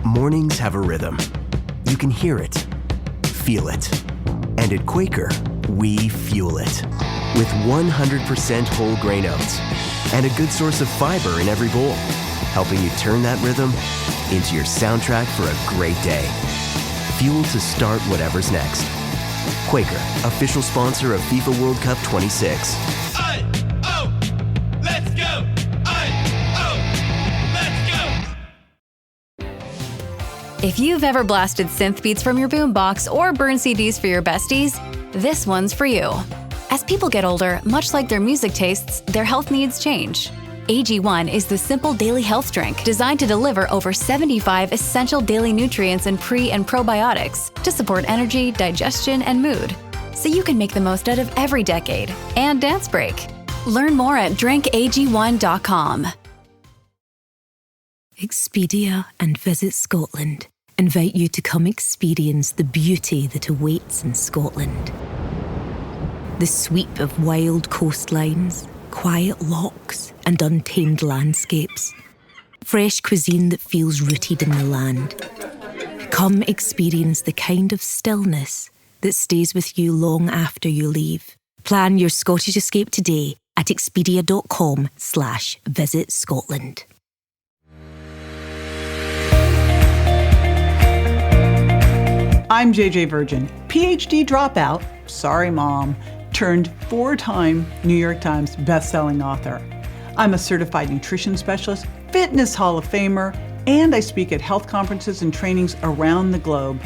Mornings have a rhythm. You can hear it, feel it. And at Quaker, we fuel it. With 100% whole grain oats and a good source of fiber in every bowl, helping you turn that rhythm into your soundtrack for a great day. Fuel to start whatever's next. Quaker, official sponsor of FIFA World Cup 26. Let's go! Let's go! If you've ever blasted synth beats from your boombox or burned CDs for your besties, this one's for you. As people get older, much like their music tastes, their health needs change. AG1 is the simple daily health drink designed to deliver over 75 essential daily nutrients and pre- and probiotics to support energy, digestion, and mood, so you can make the most out of every decade and dance break. Learn more at drinkag1.com. Expedia and Visit Scotland invite you to come experience the beauty that awaits in Scotland. The sweep of wild coastlines, quiet lochs, and untamed landscapes. Fresh cuisine that feels rooted in the land. Come experience the kind of stillness that stays with you long after you leave. Plan your Scottish escape today at expedia.com/Visit Scotland. I'm JJ Virgin, PhD dropout, sorry mom, turned 4-time New York Times bestselling author. I'm a certified nutrition specialist, fitness Hall of Famer, and I speak at health conferences and trainings around the globe.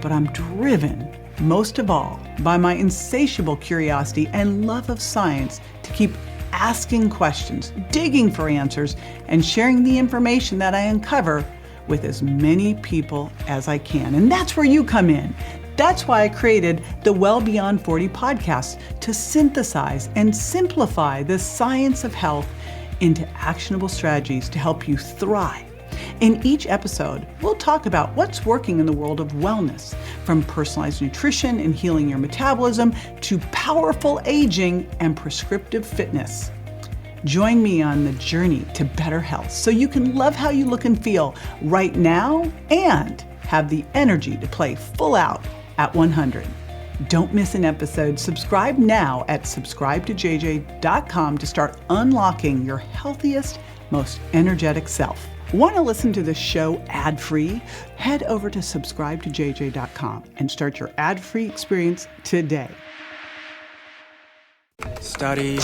But I'm driven, most of all, by my insatiable curiosity and love of science to keep asking questions, digging for answers, and sharing the information that I uncover with as many people as I can. And that's where you come in. That's why I created the Well Beyond 40 podcast, to synthesize and simplify the science of health into actionable strategies to help you thrive. In each episode, we'll talk about what's working in the world of wellness, from personalized nutrition and healing your metabolism to powerful aging and prescriptive fitness. Join me on the journey to better health so you can love how you look and feel right now and have the energy to play full out at 100. Don't miss an episode. Subscribe now at subscribetojj.com to start unlocking your healthiest, most energetic self. Want to listen to the show ad-free? Head over to subscribetojj.com and start your ad-free experience today. Study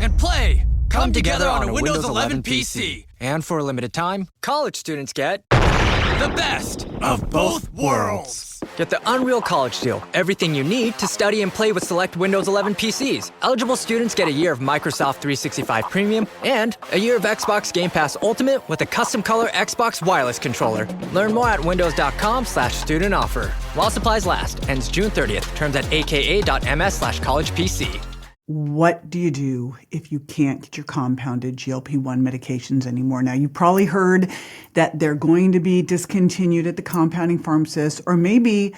and play come together on a Windows 11 PC. And for a limited time, college students get the best of both worlds. Get the Unreal College Deal. Everything you need to study and play with select Windows 11 PCs. Eligible students get a year of Microsoft 365 Premium and a year of Xbox Game Pass Ultimate with a custom color Xbox wireless controller. Learn more at windows.com/student offer. While supplies last. Ends June 30th. Terms at aka.ms/collegepc. What do you do if you can't get your compounded GLP-1 medications anymore? Now, you've probably heard that they're going to be discontinued at the compounding pharmacist, or maybe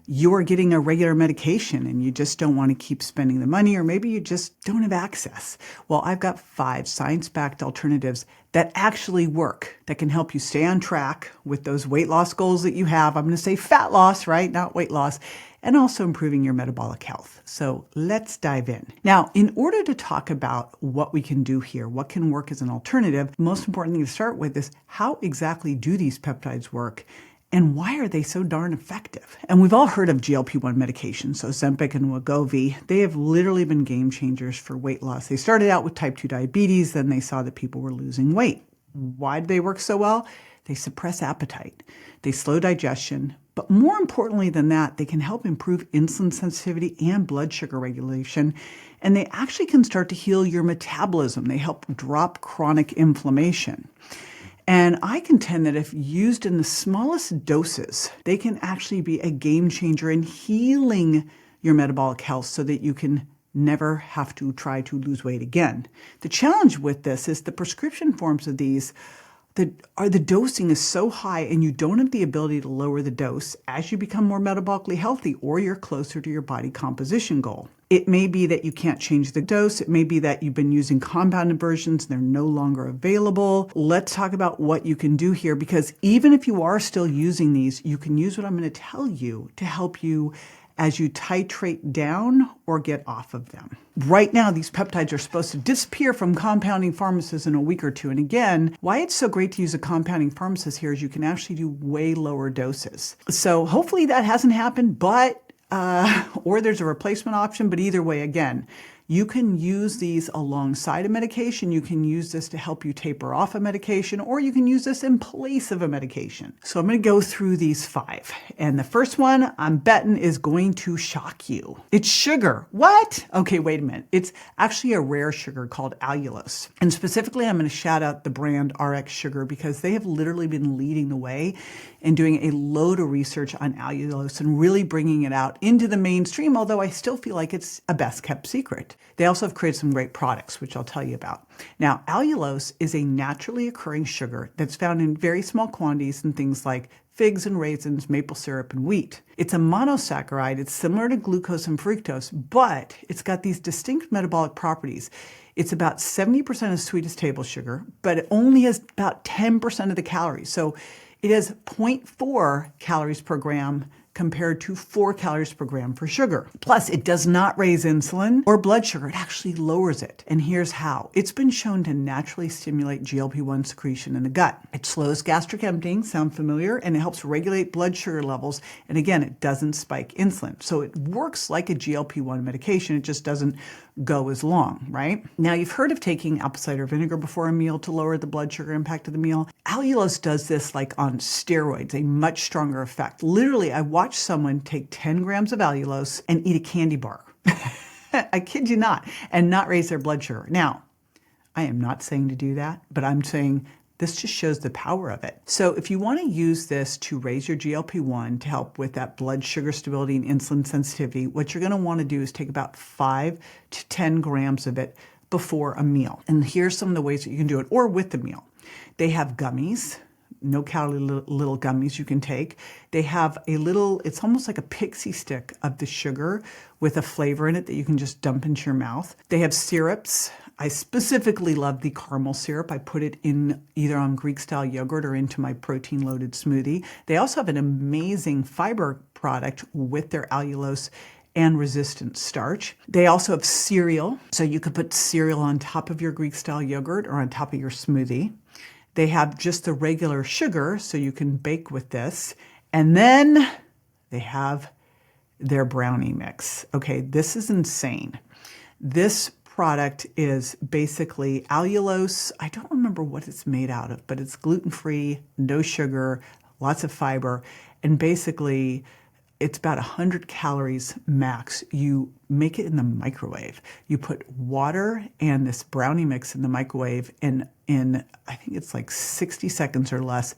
you're getting a regular medication and you just don't want to keep spending the money, or maybe you just don't have access. Well, I've got 5 science-backed alternatives that actually work, that can help you stay on track with those weight loss goals that you have. I'm going to say fat loss, right? Not weight loss. And also improving your metabolic health. So let's dive in. Now, in order to talk about what we can do here, what can work as an alternative, the most important thing to start with is how exactly do these peptides work and why are they so darn effective? And we've all heard of GLP-1 medications, Ozempic and Wegovy. They have literally been game changers for weight loss. They started out with type 2 diabetes, then they saw that people were losing weight. Why do they work so well? They suppress appetite. They slow digestion. But more importantly than that, they can help improve insulin sensitivity and blood sugar regulation. And they actually can start to heal your metabolism. They help drop chronic inflammation. And I contend that if used in the smallest doses, they can actually be a game changer in healing your metabolic health so that you can never have to try to lose weight again. The challenge with this is the prescription forms of these the dosing is so high and you don't have the ability to lower the dose as you become more metabolically healthy or you're closer to your body composition goal. It may be that you can't change the dose. It may be that you've been using compounded versions and they're no longer available. Let's talk about what you can do here, because even if you are still using these, you can use what I'm going to tell you to help you as you titrate down or get off of them. Right now, these peptides are supposed to disappear from compounding pharmacists in a week or two. And again, why it's so great to use a compounding pharmacist here is you can actually do way lower doses. So hopefully that hasn't happened, or there's a replacement option. But either way, again, you can use these alongside a medication. You can use this to help you taper off a medication, or you can use this in place of a medication. So I'm going to go through these 5. And the first one I'm betting is going to shock you. It's sugar. What? Okay, wait a minute. It's actually a rare sugar called allulose. And specifically, I'm going to shout out the brand RX Sugar because they have literally been leading the way in doing a load of research on allulose and really bringing it out into the mainstream, although I still feel like it's a best kept secret. They also have created some great products, which I'll tell you about. Now, allulose is a naturally occurring sugar that's found in very small quantities in things like figs and raisins, maple syrup, and wheat. It's a monosaccharide. It's similar to glucose and fructose, but it's got these distinct metabolic properties. It's about 70% as sweet as table sugar, but it only has about 10% of the calories. So it has 0.4 calories per gram compared to 4 calories per gram for sugar. Plus, it does not raise insulin or blood sugar. It actually lowers it. And here's how. It's been shown to naturally stimulate GLP-1 secretion in the gut. It slows gastric emptying, sound familiar? And it helps regulate blood sugar levels. And again, it doesn't spike insulin. So it works like a GLP-1 medication. It just doesn't go as long, right? Now, you've heard of taking apple cider vinegar before a meal to lower the blood sugar impact of the meal. Allulose does this like on steroids, a much stronger effect. Literally, I watched someone take 10 grams of allulose and eat a candy bar. I kid you not, and not raise their blood sugar. Now, I am not saying to do that, but I'm saying this just shows the power of it. So if you want to use this to raise your GLP-1 to help with that blood sugar stability and insulin sensitivity, what you're going to want to do is take about 5 to 10 grams of it before a meal. And here's some of the ways that you can do it, or with the meal. They have gummies, no calorie little gummies you can take. They have a little, it's almost like a pixie stick of the sugar with a flavor in it that you can just dump into your mouth. They have syrups. I specifically love the caramel syrup. I put it in either on Greek-style yogurt or into my protein-loaded smoothie. They also have an amazing fiber product with their allulose and resistant starch. They also have cereal, so you could put cereal on top of your Greek-style yogurt or on top of your smoothie. They have just the regular sugar, so you can bake with this. And then they have their brownie mix. Okay, this is insane. This product is basically allulose. I don't remember what it's made out of, but it's gluten-free, no sugar, lots of fiber, and basically it's about 100 calories max. You make it in the microwave. You put water and this brownie mix in the microwave, and in I think it's like 60 seconds or less,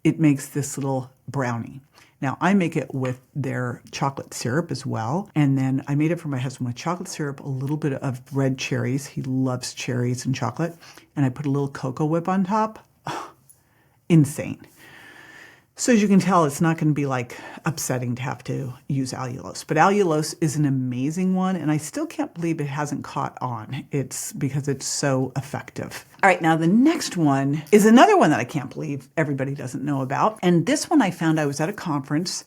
it makes this little brownie. Now, I make it with their chocolate syrup as well. And then I made it for my husband with chocolate syrup, a little bit of red cherries. He loves cherries and chocolate. And I put a little cocoa whip on top. Oh, insane. So as you can tell, it's not going to be like upsetting to have to use allulose. But allulose is an amazing one, and I still can't believe it hasn't caught on. It's because it's so effective. All right, now the next one is another one that I can't believe everybody doesn't know about. And this one I found, I was at a conference,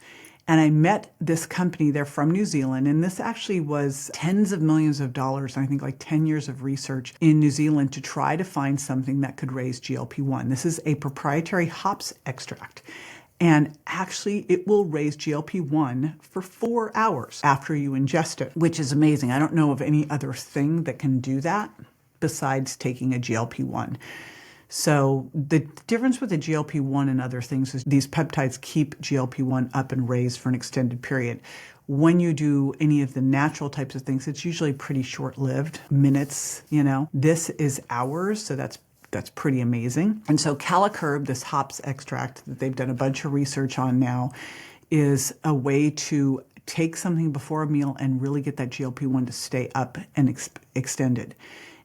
and I met this company. They're from New Zealand, and this actually was tens of millions of dollars, I think like 10 years of research in New Zealand to try to find something that could raise GLP-1. This is a proprietary hops extract. And actually, it will raise GLP-1 for 4 hours after you ingest it, which is amazing. I don't know of any other thing that can do that besides taking a GLP-1. So the difference with the GLP-1 and other things is these peptides keep GLP-1 up and raised for an extended period. When you do any of the natural types of things, it's usually pretty short-lived, minutes, you know. This is hours, so that's pretty amazing. And so Calikerb, this hops extract that they've done a bunch of research on now, is a way to take something before a meal and really get that GLP-1 to stay up and extended.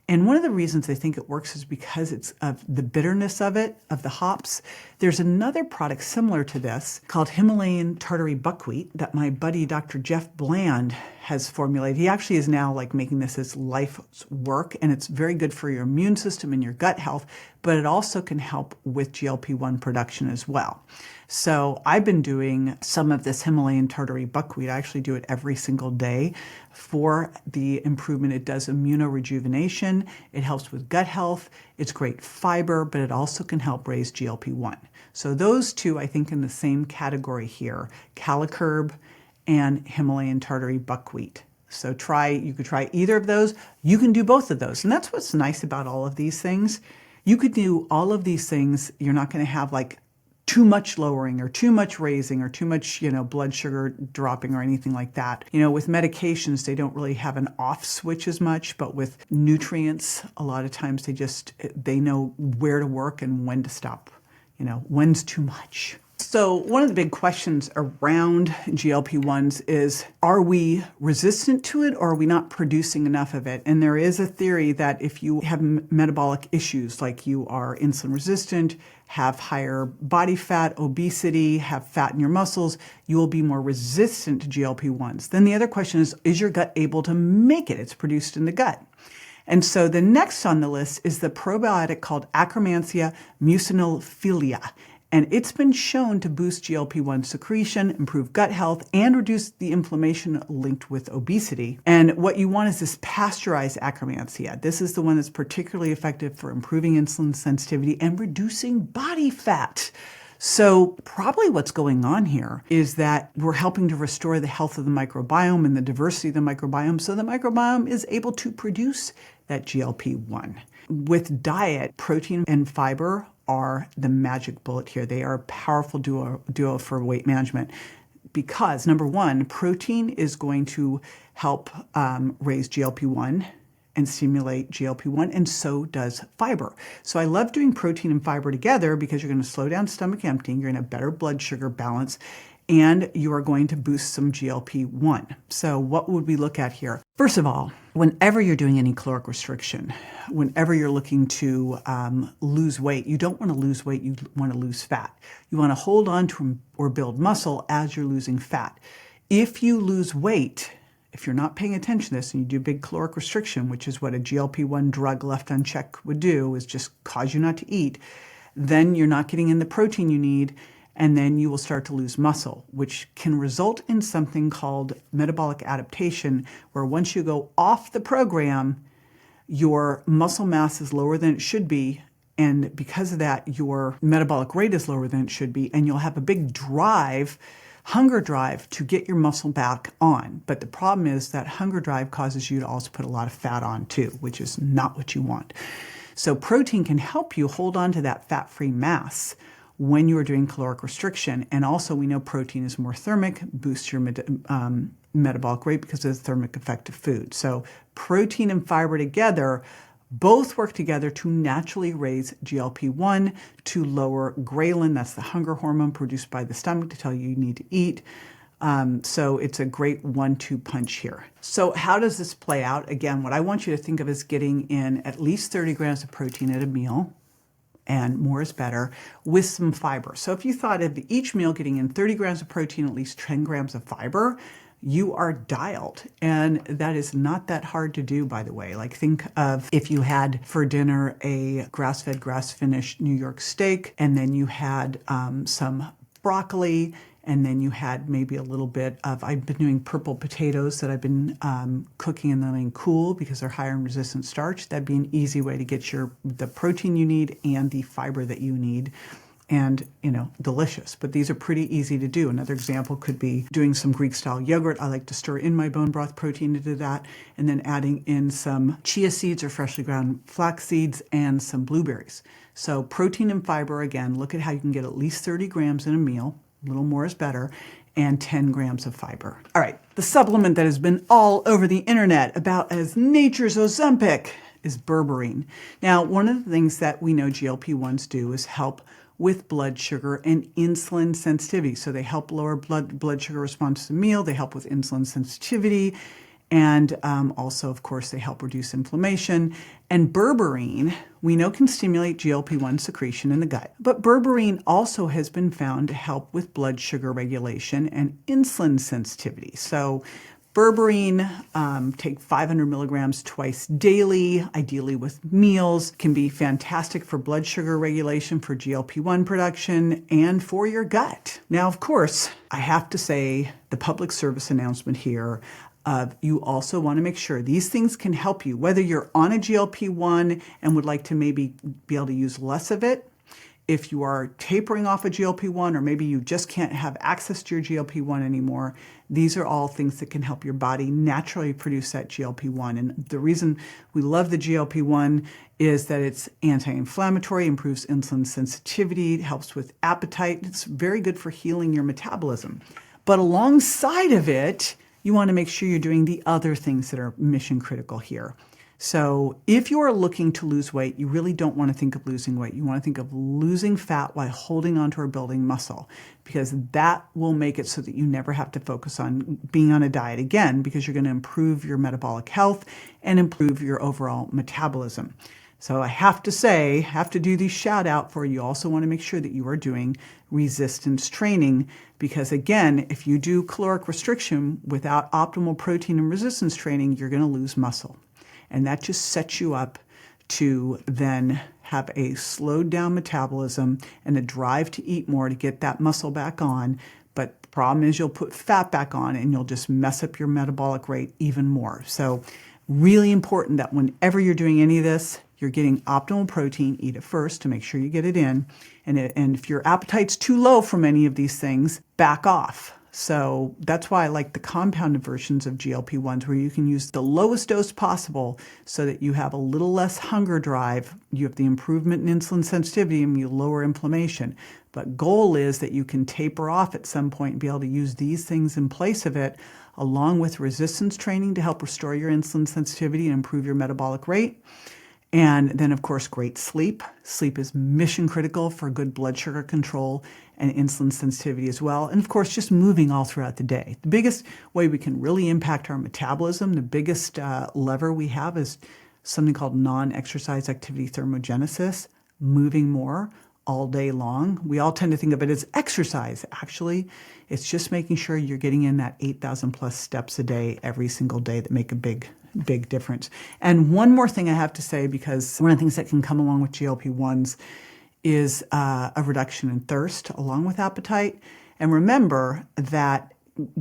And one of the reasons I think it works is because it's of the bitterness of it, of the hops. There's another product similar to this called Himalayan tartary buckwheat that my buddy Dr. Jeff Bland has formulated. He actually is now like making this his life's work, and it's very good for your immune system and your gut health, but it also can help with GLP-1 production as well. So I've been doing some of this Himalayan tartary buckwheat. I actually do it every single day for the improvement. It does immunorejuvenation. It helps with gut health. It's great fiber, but it also can help raise GLP-1. So those two, I think, in the same category here, Calikerb and Himalayan tartary buckwheat. So you could try either of those. You can do both of those. And that's what's nice about all of these things. You could do all of these things. You're not going to have like too much lowering or too much raising or too much, blood sugar dropping or anything like that. With medications, they don't really have an off switch as much, but with nutrients, a lot of times they know where to work and when to stop, when's too much. So one of the big questions around GLP-1s is, are we resistant to it or are we not producing enough of it? And there is a theory that if you have metabolic issues, like you are insulin resistant, have higher body fat, obesity, have fat in your muscles, you will be more resistant to GLP-1s. Then the other question is your gut able to make it? It's produced in the gut. And so the next on the list is the probiotic called Akkermansia muciniphila. And it's been shown to boost GLP-1 secretion, improve gut health, and reduce the inflammation linked with obesity. And what you want is this pasteurized Akkermansia. This is the one that's particularly effective for improving insulin sensitivity and reducing body fat. So probably what's going on here is that we're helping to restore the health of the microbiome and the diversity of the microbiome so the microbiome is able to produce that GLP-1. With diet, protein and fiber are the magic bullet here. They are a powerful duo for weight management because, number one, protein is going to help raise GLP-1 and stimulate GLP-1, and so does fiber. So I love doing protein and fiber together because you're going to slow down stomach emptying, you're going to have better blood sugar balance, and you are going to boost some GLP-1. So what would we look at here? First of all, whenever you're doing any caloric restriction, whenever you're looking to lose weight, you don't want to lose weight, you want to lose fat. You want to hold on to or build muscle as you're losing fat. If you lose weight, if you're not paying attention to this and you do big caloric restriction, which is what a GLP-1 drug left unchecked would do, is just cause you not to eat, then you're not getting in the protein you need, and then you will start to lose muscle, which can result in something called metabolic adaptation, where once you go off the program, your muscle mass is lower than it should be, and because of that, your metabolic rate is lower than it should be, and you'll have a big drive, hunger drive, to get your muscle back on. But the problem is that hunger drive causes you to also put a lot of fat on too, which is not what you want. So protein can help you hold on to that fat-free mass when you are doing caloric restriction. And also we know protein is more thermic, boosts your metabolic rate because of the thermic effect of food. So protein and fiber together both work together to naturally raise GLP-1, to lower ghrelin, that's the hunger hormone produced by the stomach to tell you need to eat. So it's a great 1-2 punch here. So how does this play out? Again, what I want you to think of is getting in at least 30 grams of protein at a meal, and more is better, with some fiber. So if you thought of each meal getting in 30 grams of protein, at least 10 grams of fiber, you are dialed. And that is not that hard to do, by the way. Like think of if you had for dinner a grass-fed, grass-finished New York steak, and then you had some broccoli, and then you had maybe a little bit of, I've been doing purple potatoes that I've been cooking and letting cool because they're higher in resistant starch. That'd be an easy way to get the protein you need and the fiber that you need, and delicious. But these are pretty easy to do. Another example could be doing some Greek-style yogurt. I like to stir in my bone broth protein into that, and then adding in some chia seeds or freshly ground flax seeds and some blueberries. So protein and fiber, again, look at how you can get at least 30 grams in a meal. A little more is better, and 10 grams of fiber. All right, the supplement that has been all over the internet about as nature's Ozempic is berberine. Now, one of the things that we know GLP-1s do is help with blood sugar and insulin sensitivity. So they help lower blood sugar response to the meal, they help with insulin sensitivity, And also, of course, they help reduce inflammation. And berberine, we know, can stimulate GLP-1 secretion in the gut. But berberine also has been found to help with blood sugar regulation and insulin sensitivity. So berberine, take 500 milligrams twice daily, ideally with meals, can be fantastic for blood sugar regulation, for GLP-1 production, and for your gut. Now, of course, I have to say the public service announcement here of you also want to make sure these things can help you, whether you're on a GLP-1 and would like to maybe be able to use less of it. If you are tapering off a GLP-1, or maybe you just can't have access to your GLP-1 anymore, these are all things that can help your body naturally produce that GLP-1. And the reason we love the GLP-1 is that it's anti-inflammatory, improves insulin sensitivity, it helps with appetite. It's very good for healing your metabolism. But alongside of it, you want to make sure you're doing the other things that are mission critical here. So if you are looking to lose weight, you really don't want to think of losing weight. You want to think of losing fat while holding onto or building muscle, because that will make it so that you never have to focus on being on a diet again, because you're going to improve your metabolic health and improve your overall metabolism. So I have to do these shout out for you. Also want to make sure that you are doing resistance training, because again, if you do caloric restriction without optimal protein and resistance training, you're going to lose muscle. And that just sets you up to then have a slowed down metabolism and a drive to eat more to get that muscle back on. But the problem is you'll put fat back on and you'll just mess up your metabolic rate even more. So really important that whenever you're doing any of this, you're getting optimal protein, eat it first to make sure you get it in. And if your appetite's too low from any of these things, back off. So that's why I like the compounded versions of GLP-1s, where you can use the lowest dose possible so that you have a little less hunger drive. You have the improvement in insulin sensitivity and you lower inflammation. But goal is that you can taper off at some point and be able to use these things in place of it, along with resistance training to help restore your insulin sensitivity and improve your metabolic rate. And then, of course, great sleep. Sleep is mission critical for good blood sugar control and insulin sensitivity as well. And of course, just moving all throughout the day. The biggest way we can really impact our metabolism, the biggest lever we have, is something called non-exercise activity thermogenesis, moving more all day long. We all tend to think of it as exercise. Actually, it's just making sure you're getting in that 8,000 plus steps a day every single day that make a big difference. And one more thing I have to say, because one of the things that can come along with GLP-1s is a reduction in thirst along with appetite. And remember that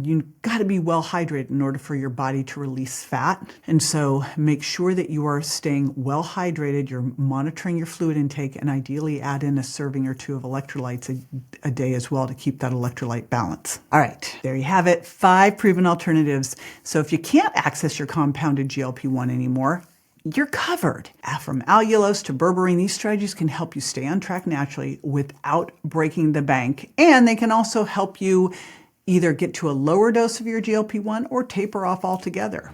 you've got to be well hydrated in order for your body to release fat. And so make sure that you are staying well hydrated, you're monitoring your fluid intake, and ideally add in a serving or two of electrolytes a day as well to keep that electrolyte balance. All right, there you have it, 5 proven alternatives. So if you can't access your compounded GLP-1 anymore, you're covered. From allulose to berberine, these strategies can help you stay on track naturally without breaking the bank. And they can also help you either get to a lower dose of your GLP-1 or taper off altogether.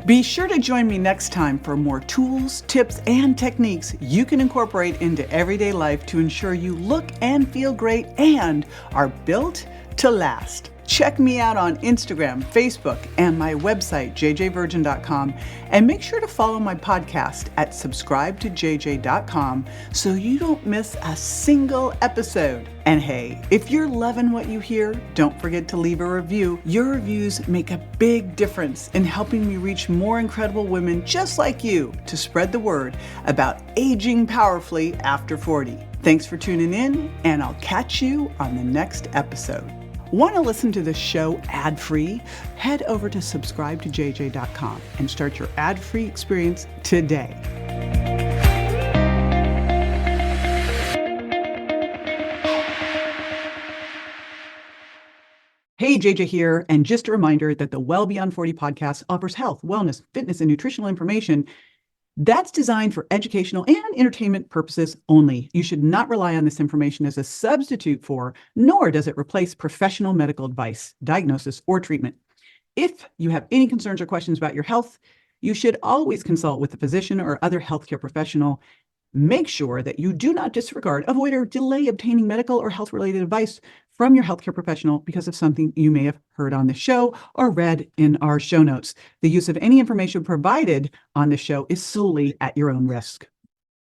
Be sure to join me next time for more tools, tips, and techniques you can incorporate into everyday life to ensure you look and feel great and are built to last. Check me out on Instagram, Facebook, and my website, jjvirgin.com. And make sure to follow my podcast at subscribetoJJ.com so you don't miss a single episode. And hey, if you're loving what you hear, don't forget to leave a review. Your reviews make a big difference in helping me reach more incredible women just like you to spread the word about aging powerfully after 40. Thanks for tuning in, and I'll catch you on the next episode. Want to listen to this show ad-free? Head over to subscribetoJJ.com and start your ad-free experience today. Hey, JJ here, and just a reminder that the Well Beyond 40 podcast offers health, wellness, fitness, and nutritional information that's designed for educational and entertainment purposes only. You should not rely on this information as a substitute for, nor does it replace professional medical advice, diagnosis, or treatment. If you have any concerns or questions about your health, you should always consult with a physician or other healthcare professional. Make sure that you do not disregard, avoid, or delay obtaining medical or health-related advice from your healthcare professional because of something you may have heard on the show or read in our show notes. The use of any information provided on the show is solely at your own risk.